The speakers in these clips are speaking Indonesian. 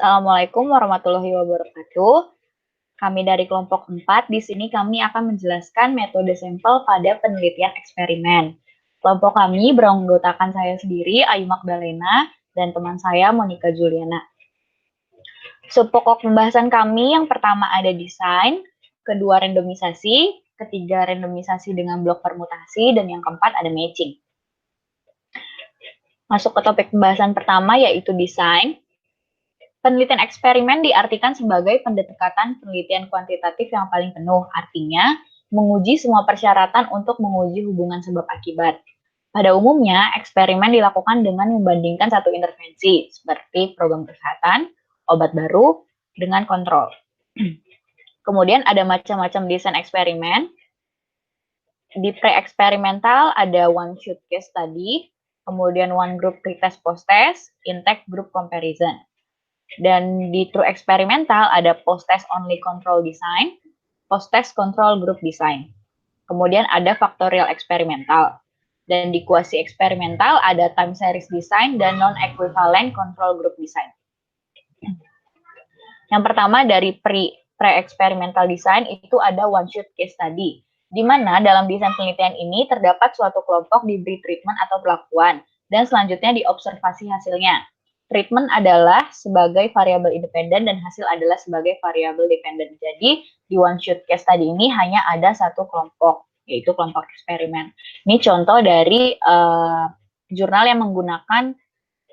Assalamualaikum warahmatullahi wabarakatuh. Kami dari kelompok 4, di sini kami akan menjelaskan metode sampel pada penelitian eksperimen. Kelompok kami beranggotakan saya sendiri, Ayu Magdalena, dan teman saya, Monica Juliana. Subpokok pembahasan kami yang pertama ada desain, kedua randomisasi, ketiga randomisasi dengan blok permutasi, dan yang keempat ada matching. Masuk ke topik pembahasan pertama yaitu desain. Penelitian eksperimen diartikan sebagai pendekatan penelitian kuantitatif yang paling penuh, artinya menguji semua persyaratan untuk menguji hubungan sebab akibat. Pada umumnya, eksperimen dilakukan dengan membandingkan satu intervensi, seperti program kesehatan, obat baru, dengan kontrol. Kemudian ada macam-macam desain eksperimen. Di pre-eksperimental ada one shoot case study, kemudian one group pretest post-test, intake group comparison. Dan di true eksperimental ada post-test only control design, post-test control group design. Kemudian ada factorial eksperimental. Dan di quasi eksperimental ada time series design dan non-equivalent control group design. Yang pertama dari pre-experimental design itu ada one shot case study, di mana dalam desain penelitian ini terdapat suatu kelompok diberi treatment atau perlakuan, dan selanjutnya diobservasi hasilnya. Treatment adalah sebagai variabel independen dan hasil adalah sebagai variabel dependen. Jadi di one shot case study ini hanya ada satu kelompok, yaitu kelompok eksperimen. Ini contoh dari jurnal yang menggunakan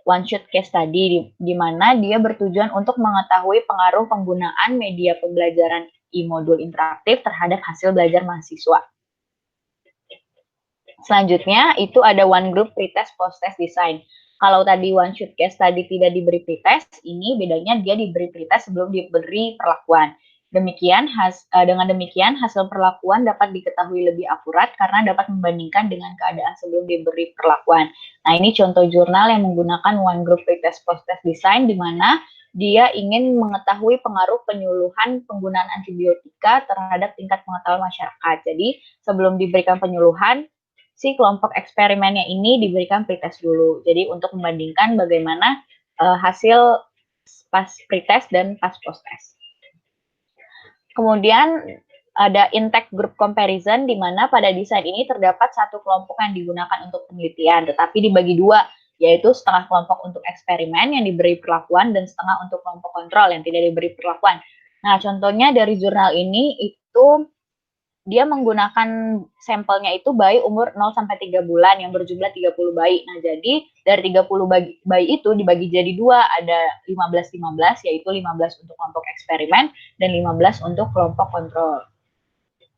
one shot case study, di mana dia bertujuan untuk mengetahui pengaruh penggunaan media pembelajaran e-modul interaktif terhadap hasil belajar mahasiswa. Selanjutnya itu ada one group pretest post-test design. Kalau tadi one shot case tadi tidak diberi pretest, ini bedanya dia diberi pretest sebelum diberi perlakuan. Dengan demikian hasil perlakuan dapat diketahui lebih akurat karena dapat membandingkan dengan keadaan sebelum diberi perlakuan. Nah, ini contoh jurnal yang menggunakan one group pretest post-test design di mana dia ingin mengetahui pengaruh penyuluhan penggunaan antibiotika terhadap tingkat pengetahuan masyarakat. Jadi, sebelum diberikan penyuluhan, si kelompok eksperimennya ini diberikan pretest dulu. Jadi untuk membandingkan bagaimana hasil pas pretest dan pas post-test. Kemudian ada intake group comparison, di mana pada desain ini terdapat satu kelompok yang digunakan untuk penelitian, tetapi dibagi dua, yaitu setengah kelompok untuk eksperimen yang diberi perlakuan dan setengah untuk kelompok kontrol yang tidak diberi perlakuan. Nah, contohnya dari jurnal ini itu dia menggunakan sampelnya itu bayi umur 0 sampai 3 bulan yang berjumlah 30 bayi. Nah, jadi dari 30 bayi itu dibagi jadi dua, ada 15-15, yaitu 15 untuk kelompok eksperimen dan 15 untuk kelompok kontrol.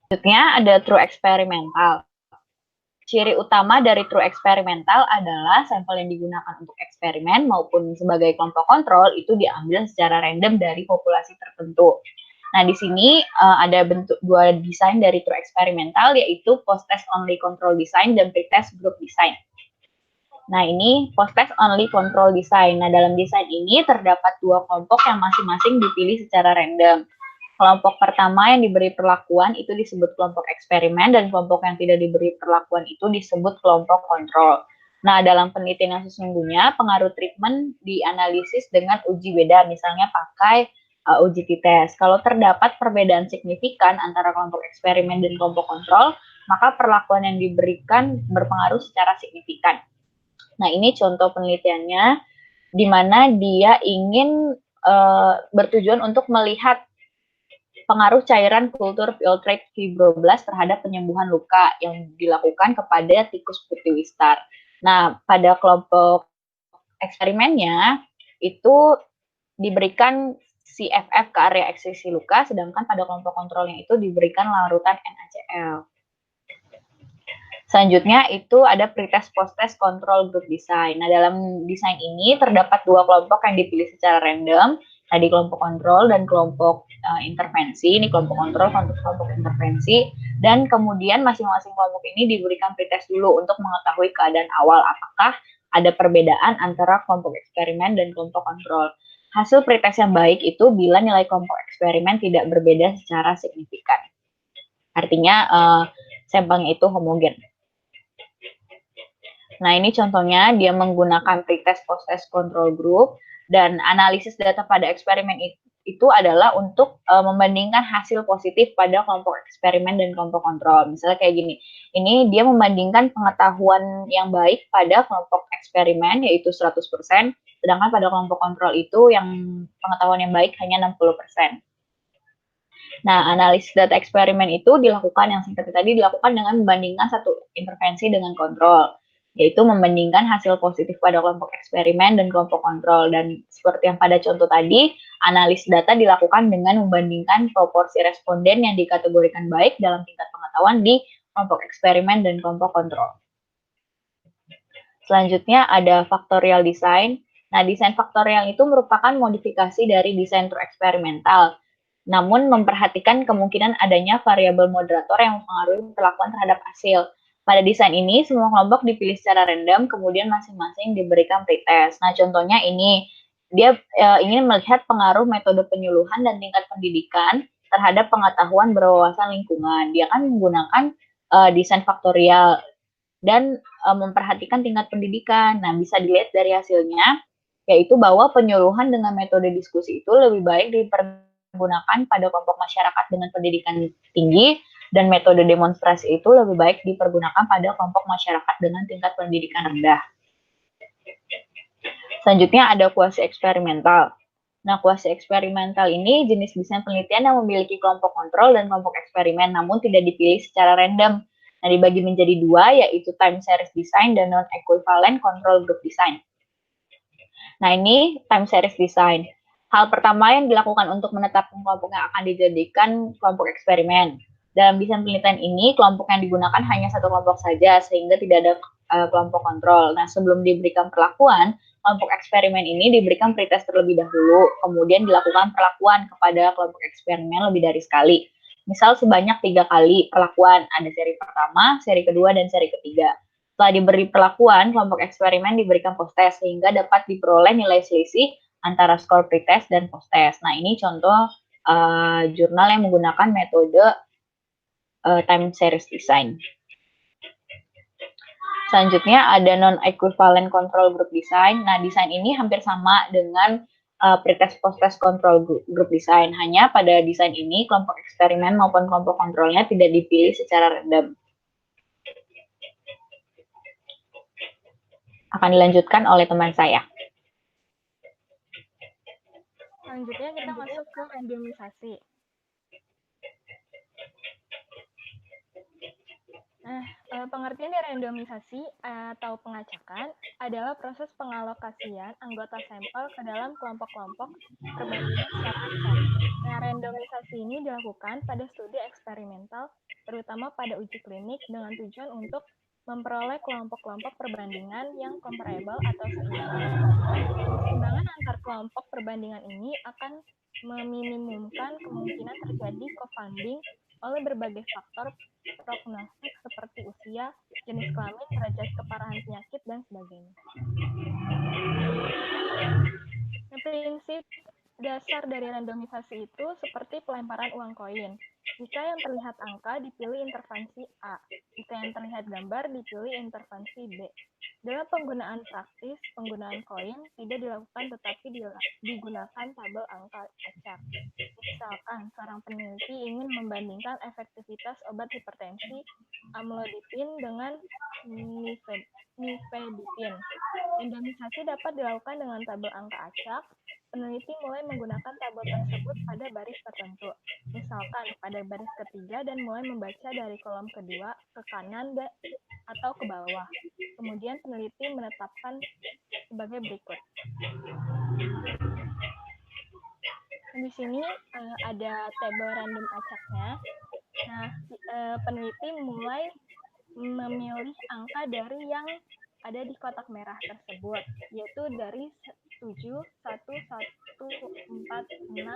Selanjutnya ada true eksperimental. Ciri utama dari true eksperimental adalah sampel yang digunakan untuk eksperimen maupun sebagai kelompok kontrol itu diambil secara random dari populasi tertentu. Nah, di sini ada bentuk dua desain dari true eksperimental, yaitu post-test only control design dan pretest group design. Nah, ini post-test only control design. Nah, dalam desain ini terdapat dua kelompok yang masing-masing dipilih secara random. Kelompok pertama yang diberi perlakuan itu disebut kelompok eksperimen, dan kelompok yang tidak diberi perlakuan itu disebut kelompok kontrol. Nah, dalam penelitian yang sesungguhnya, pengaruh treatment dianalisis dengan uji beda, misalnya pakai uji t-test. Kalau terdapat perbedaan signifikan antara kelompok eksperimen dan kelompok kontrol, maka perlakuan yang diberikan berpengaruh secara signifikan. Nah, ini contoh penelitiannya, di mana dia ingin bertujuan untuk melihat pengaruh cairan kultur filtrate fibroblast terhadap penyembuhan luka yang dilakukan kepada tikus putih wistar. Nah, pada kelompok eksperimennya itu diberikan CFF ke area eksisi luka, sedangkan pada kelompok kontrolnya itu diberikan larutan NaCl. Selanjutnya itu ada pretest post-test control group design. Nah, dalam desain ini terdapat dua kelompok yang dipilih secara random, tadi kelompok kontrol dan kelompok intervensi. Ini kelompok kontrol, kelompok intervensi, dan kemudian masing-masing kelompok ini diberikan pretest dulu untuk mengetahui keadaan awal apakah ada perbedaan antara kelompok eksperimen dan kelompok kontrol. Hasil pretest yang baik itu bila nilai kelompok eksperimen tidak berbeda secara signifikan. Artinya sampelnya itu homogen. Nah, ini contohnya dia menggunakan pretest post-test control group. Dan analisis data pada eksperimen itu adalah untuk membandingkan hasil positif pada kelompok eksperimen dan kelompok kontrol. Misalnya kayak gini, ini dia membandingkan pengetahuan yang baik pada kelompok eksperimen yaitu 100%, sedangkan pada kelompok kontrol itu yang pengetahuan yang baik hanya 60%. Nah, analisis data eksperimen itu dilakukan yang seperti tadi dilakukan dengan membandingkan satu intervensi dengan kontrol, yaitu membandingkan hasil positif pada kelompok eksperimen dan kelompok kontrol. Dan seperti yang pada contoh tadi, analisis data dilakukan dengan membandingkan proporsi responden yang dikategorikan baik dalam tingkat pengetahuan di kelompok eksperimen dan kelompok kontrol. Selanjutnya ada factorial design. Nah, desain faktorial itu merupakan modifikasi dari desain eksperimental, namun memperhatikan kemungkinan adanya variabel moderator yang mempengaruhi perlakuan terhadap hasil. Pada desain ini, semua kelompok dipilih secara random, kemudian masing-masing diberikan pretest. Nah, contohnya ini, dia ingin melihat pengaruh metode penyuluhan dan tingkat pendidikan terhadap pengetahuan berwawasan lingkungan. Dia kan menggunakan desain faktorial dan memperhatikan tingkat pendidikan. Nah, bisa dilihat dari hasilnya, yaitu bahwa penyuluhan dengan metode diskusi itu lebih baik dipergunakan pada kelompok masyarakat dengan pendidikan tinggi, dan metode demonstrasi itu lebih baik dipergunakan pada kelompok masyarakat dengan tingkat pendidikan rendah. Selanjutnya ada kuasi eksperimental. Nah, kuasi eksperimental ini jenis desain penelitian yang memiliki kelompok kontrol dan kelompok eksperimen, namun tidak dipilih secara random. Nah, dibagi menjadi dua, yaitu time series design dan non-equivalent control group design. Nah, ini time series design. Hal pertama yang dilakukan untuk menetapkan kelompok yang akan dijadikan kelompok eksperimen. Dalam desain penelitian ini, kelompok yang digunakan hanya satu kelompok saja, sehingga tidak ada kelompok kontrol. Nah, sebelum diberikan perlakuan, kelompok eksperimen ini diberikan pretest terlebih dahulu, kemudian dilakukan perlakuan kepada kelompok eksperimen lebih dari sekali. Misal sebanyak 3 kali perlakuan, ada seri pertama, seri kedua, dan seri ketiga. Setelah diberi perlakuan, kelompok eksperimen diberikan post-test sehingga dapat diperoleh nilai selisih antara skor pretest dan post-test. Nah, ini contoh jurnal yang menggunakan metode time series design. Selanjutnya ada non-equivalent control group design. Nah, desain ini hampir sama dengan pretest post-test control group design. Hanya pada desain ini, kelompok eksperimen maupun kelompok kontrolnya tidak dipilih secara random. Akan dilanjutkan oleh teman saya. Selanjutnya kita masuk ke randomisasi. Nah, pengertian dari randomisasi atau pengacakan adalah proses pengalokasian anggota sampel ke dalam kelompok-kelompok perbandingan secara acak. Nah, randomisasi ini dilakukan pada studi eksperimental, terutama pada uji klinik dengan tujuan untuk memperoleh kelompok-kelompok perbandingan yang comparable atau seimbang. Keseimbangan antar kelompok perbandingan ini akan meminimumkan kemungkinan terjadi co-founding oleh berbagai faktor prognostik seperti usia, jenis kelamin, derajat keparahan penyakit, dan sebagainya. Nah, prinsip dasar dari randomisasi itu seperti pelemparan uang koin. Jika yang terlihat angka, dipilih intervensi A. Jika yang terlihat gambar, dipilih intervensi B. Dalam penggunaan praktis, penggunaan koin tidak dilakukan tetapi digunakan tabel angka acak. Misalkan, seorang peneliti ingin membandingkan efektivitas obat hipertensi amlodipin dengan nifedipin. Randomisasi dapat dilakukan dengan tabel angka acak. Peneliti mulai menggunakan tabel tersebut pada baris tertentu, misalkan pada baris ketiga, dan mulai membaca dari kolom kedua ke kanan atau ke bawah. Kemudian peneliti menetapkan sebagai berikut. Di sini ada tabel random acaknya. Nah, peneliti mulai memilih angka dari yang ada di kotak merah tersebut, yaitu dari 7, 1, 1, 4, 6, 9, 7,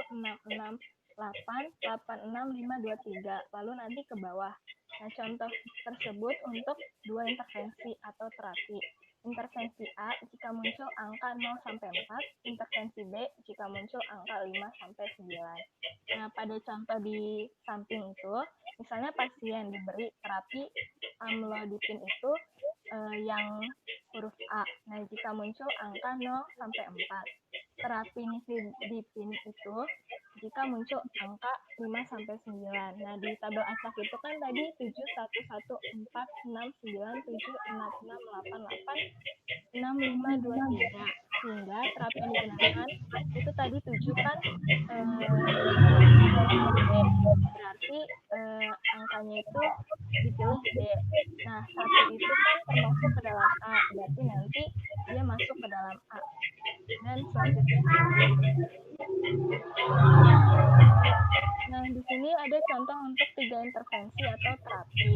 6, 6, 8, 8, 6, 5, 2, 3, lalu nanti ke bawah. Nah, contoh tersebut untuk dua intervensi atau terapi. Intervensi A jika muncul angka 0-4, intervensi B jika muncul angka 5-9. Nah, pada contoh di samping itu, misalnya pasien diberi terapi amlodipin itu yang huruf A. Nah, jika muncul angka 0 sampai 4. Terapi nifedipin itu jika muncul angka 5 sampai 9. Nah, di tabel acak itu kan tadi 7, 1, 1, 4, 6, 9, 7, 6, 6, 8, 8, 6, 5, 2, 3. Sehingga terapi yang digunakan itu tadi 7 kan D. Berarti angkanya itu dipilih D. Nah, 1 itu kan termasuk ke dalam A. Berarti nanti dia masuk ke dalam A. Dan selanjutnya nah, di sini ada contoh untuk 3 intervensi atau terapi.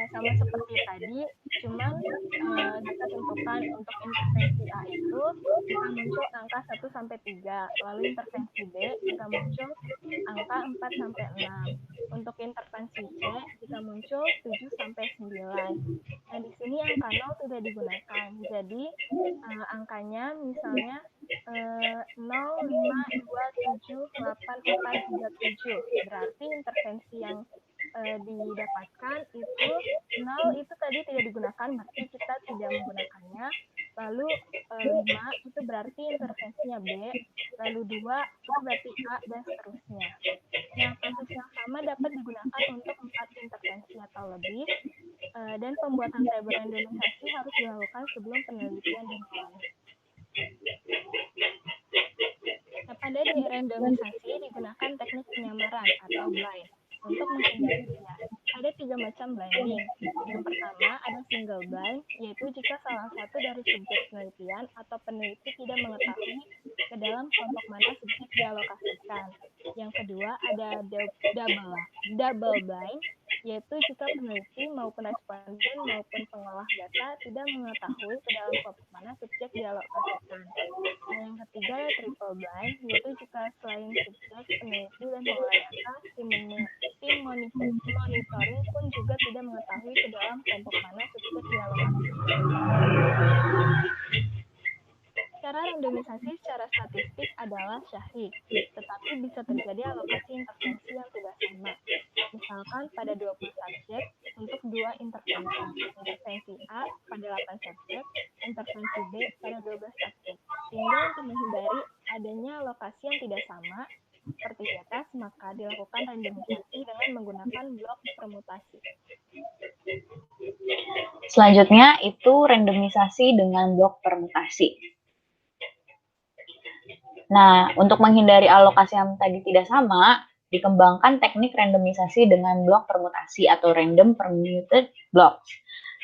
Sama seperti tadi, cuman kita tentukan untuk intervensi A itu jika muncul angka 1 sampai 3, lalu intervensi B jika muncul angka 4 sampai 6. Untuk intervensi C jika muncul 7 sampai 9. Nah, di sini angka 0 tidak digunakan. Jadi angkanya misalnya 0, 5, 2, 7, 8, 4, 3, 7. Berarti intervensi yang didapatkan itu 0 itu tadi tidak digunakan, berarti kita tidak menggunakannya. Lalu 5 itu berarti intervensinya B, lalu 2 itu berarti A, dan seterusnya. Nah, proses yang sama dapat digunakan untuk 4 intervensi atau lebih, dan pembuatan tabel randomisasi harus dilakukan sebelum penelitian dimulai. Nah, pada di randomisasi digunakan teknik penyamaran atau blind untuk menghindari bias. Ada 3 macam blinding. Yang pertama ada single blind, yaitu jika salah satu dari subjek penelitian atau peneliti tidak mengetahui ke dalam kelompok mana subjek dialokasikan. Yang kedua ada double blind, yaitu jika peneliti maupun responden maupun pengolah data tidak mengetahui ke dalam kelompok mana subjek dialokasikan. Nah, yang ketiga ada triple blind, yaitu jika selain subjek, peneliti, dan pengolah data, tim monitoring pun juga tidak mengetahui ke dalam kelompok mana subjek dialokasikan. Cara randomisasi secara statistik adalah syahid, tetapi bisa terjadi alokasi intervensi yang tidak sama. Misalkan pada 20 subjek untuk 2 intervensi. Intervensi A pada 8 subjek, intervensi B pada 12 subjek. Sehingga untuk menghindari adanya alokasi yang tidak sama, seperti di atas, maka dilakukan randomisasi dengan menggunakan blok permutasi. Selanjutnya itu randomisasi dengan blok permutasi. Nah, untuk menghindari alokasi yang tadi tidak sama, dikembangkan teknik randomisasi dengan blok permutasi atau random permuted blocks.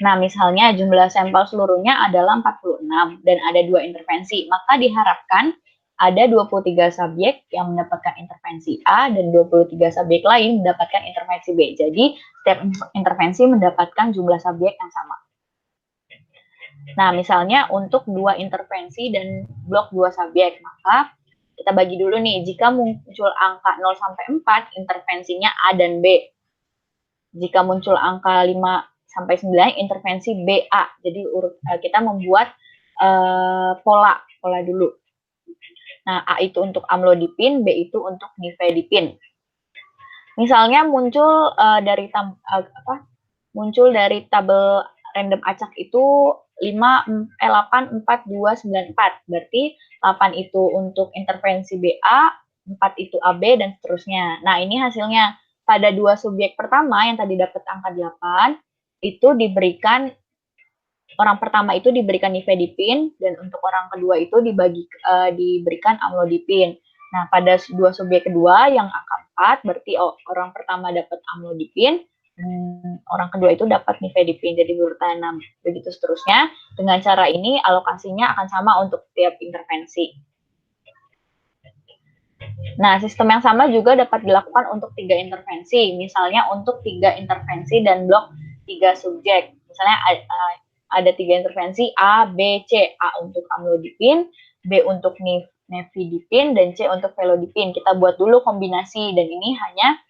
Nah, misalnya jumlah sampel seluruhnya adalah 46 dan ada 2 intervensi, maka diharapkan ada 23 subjek yang mendapatkan intervensi A dan 23 subjek lain mendapatkan intervensi B. Jadi, setiap intervensi mendapatkan jumlah subjek yang sama. Nah, misalnya untuk 2 intervensi dan blok 2 subjek, maka kita bagi dulu nih, jika muncul angka 0 sampai 4, intervensinya A dan B. Jika muncul angka 5 sampai 9, intervensi BA. Jadi kita membuat pola dulu. Nah, A itu untuk amlodipin, B itu untuk nifedipin. Misalnya muncul dari tabel random acak itu 8, 4, 2, 9, 4. Berarti 8 itu untuk intervensi BA, 4 itu AB, dan seterusnya. Nah, ini hasilnya. Pada 2 subjek pertama yang tadi dapat angka 8, itu diberikan, orang pertama itu diberikan nifedipin, dan untuk orang kedua itu diberikan amlodipin. Nah, pada 2 subjek kedua yang angka 4, berarti orang pertama dapat amlodipin, orang kedua itu dapat nifedipin, jadi berurutan 6. Begitu seterusnya. Dengan cara ini alokasinya akan sama untuk tiap intervensi. Nah, sistem yang sama juga dapat dilakukan untuk 3 intervensi. Misalnya untuk 3 intervensi dan blok 3 subjek. Misalnya ada 3 intervensi A, B, C. A untuk amlodipin, B untuk nifedipin, dan C untuk felodipin. Kita buat dulu kombinasi, dan ini hanya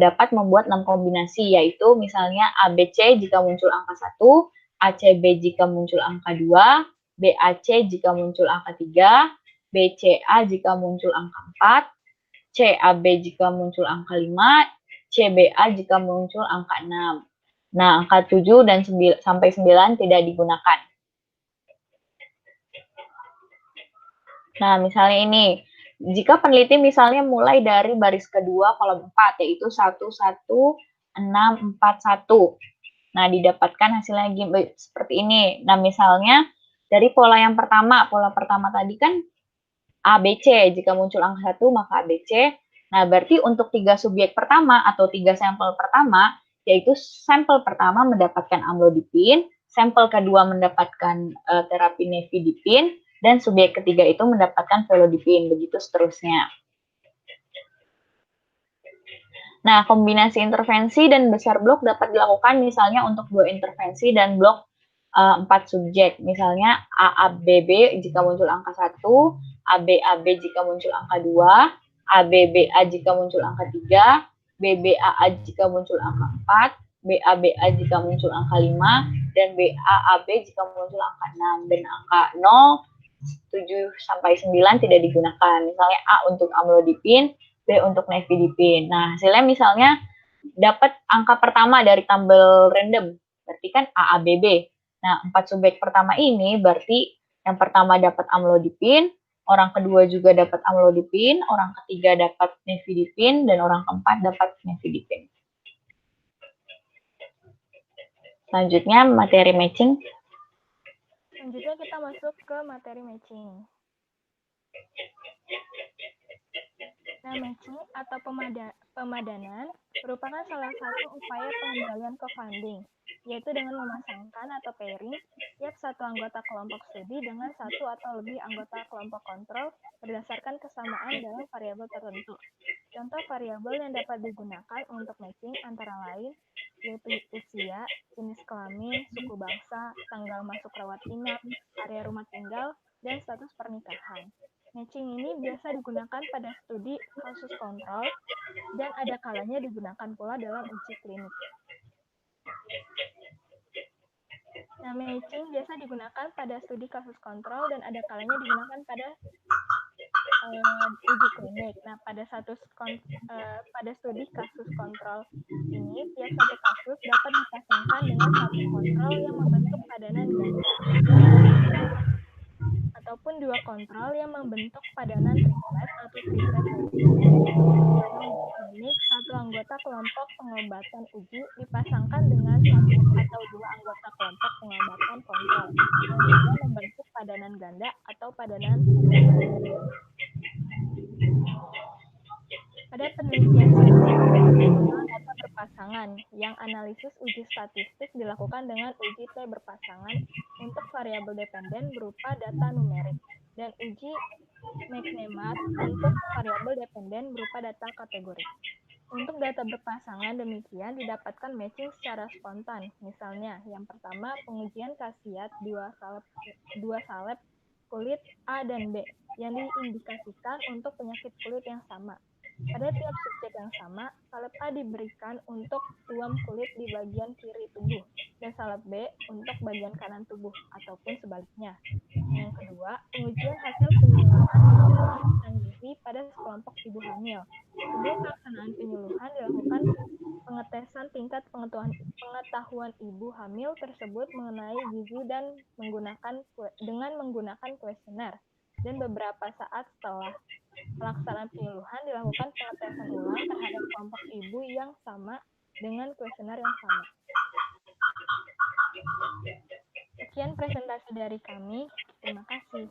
dapat membuat 6 kombinasi, yaitu misalnya ABC jika muncul angka 1, ACB jika muncul angka 2, BAC jika muncul angka 3, BCA jika muncul angka 4, CAB jika muncul angka 5, CBA jika muncul angka 6. Nah, angka 7 dan sampai 9 tidak digunakan. Nah, misalnya ini, jika peneliti misalnya mulai dari baris kedua kolom 4, yaitu 11641. Nah, didapatkan hasilnya seperti ini. Nah, misalnya dari pola pertama tadi kan ABC, jika muncul angka 1 maka ABC. Nah, berarti untuk 3 subjek pertama atau 3 sampel pertama, yaitu sampel pertama mendapatkan amlodipin, sampel kedua mendapatkan terapi nifedipin, dan subjek ketiga itu mendapatkan felodipin, begitu seterusnya. Nah, kombinasi intervensi dan besar blok dapat dilakukan misalnya untuk 2 intervensi dan blok 4 subjek. Misalnya AABB jika muncul angka 1, ABAB jika muncul angka 2, ABBA jika muncul angka 3, BBAA jika muncul angka 4, BABA jika muncul angka 5, dan BAAB jika muncul angka 6. Dan angka 0, 7 sampai 9 tidak digunakan. Misalnya A untuk amlodipin, B untuk nifedipin. Nah, hasilnya misalnya dapat angka pertama dari tabel random, berarti kan AABB. Nah, 4 subjek pertama ini berarti yang pertama dapat amlodipin, orang kedua juga dapat amlodipin, orang ketiga dapat nifedipin, dan orang keempat dapat nifedipin. Selanjutnya materi matching. Selanjutnya kita masuk ke materi matching. Nah, matching atau pemadanan merupakan salah satu upaya pengendalian co-funding, yaitu dengan memasangkan atau pairing tiap satu anggota kelompok studi dengan satu atau lebih anggota kelompok kontrol berdasarkan kesamaan dalam variabel tertentu. Contoh variabel yang dapat digunakan untuk matching antara lain yaitu usia, jenis kelamin, suku bangsa, tanggal masuk rawat inap, area rumah tinggal, dan status pernikahan. Matching ini biasa digunakan pada studi kasus kontrol dan ada kalanya digunakan pula dalam uji klinik. Nah, matching biasa digunakan pada studi kasus kontrol dan ada kalanya digunakan pada uji klinik. Nah, pada studi kasus kontrol ini, tiap satu kasus dapat dipasangkan dengan satu kontrol yang membentuk padanan ganda, ataupun dua kontrol yang membentuk padanan triplet atau triplet matching. Pada uji klinik, satu anggota kelompok pengobatan uji dipasangkan dengan satu atau dua anggota kelompok pengobatan kontrol, yang juga membentuk padanan ganda atau padanan triplet. Pada penelitian data berpasangan, yang analisis uji statistik dilakukan dengan uji T berpasangan untuk variabel dependen berupa data numerik, dan uji McNemar untuk variabel dependen berupa data kategori. Untuk data berpasangan demikian didapatkan matching secara spontan. Misalnya, yang pertama pengujian khasiat dua salep kulit A dan B yang diindikasikan untuk penyakit kulit yang sama. Pada tiap subjek yang sama, salep A diberikan untuk ruam kulit di bagian kiri tubuh dan salep B untuk bagian kanan tubuh, ataupun sebaliknya. Yang kedua, pengujian hasil penyuluhan pemeriksaan gizi pada sekelompok ibu hamil. Sebelum pelaksanaan penyuluhan dilakukan pengetesan tingkat pengetahuan ibu hamil tersebut mengenai gizi dan menggunakan kuesioner. Dan beberapa saat setelah pelaksanaan penyuluhan dilakukan pengetesan ulang terhadap kelompok ibu yang sama dengan kuesioner yang sama. Sekian presentasi dari kami. Terima kasih.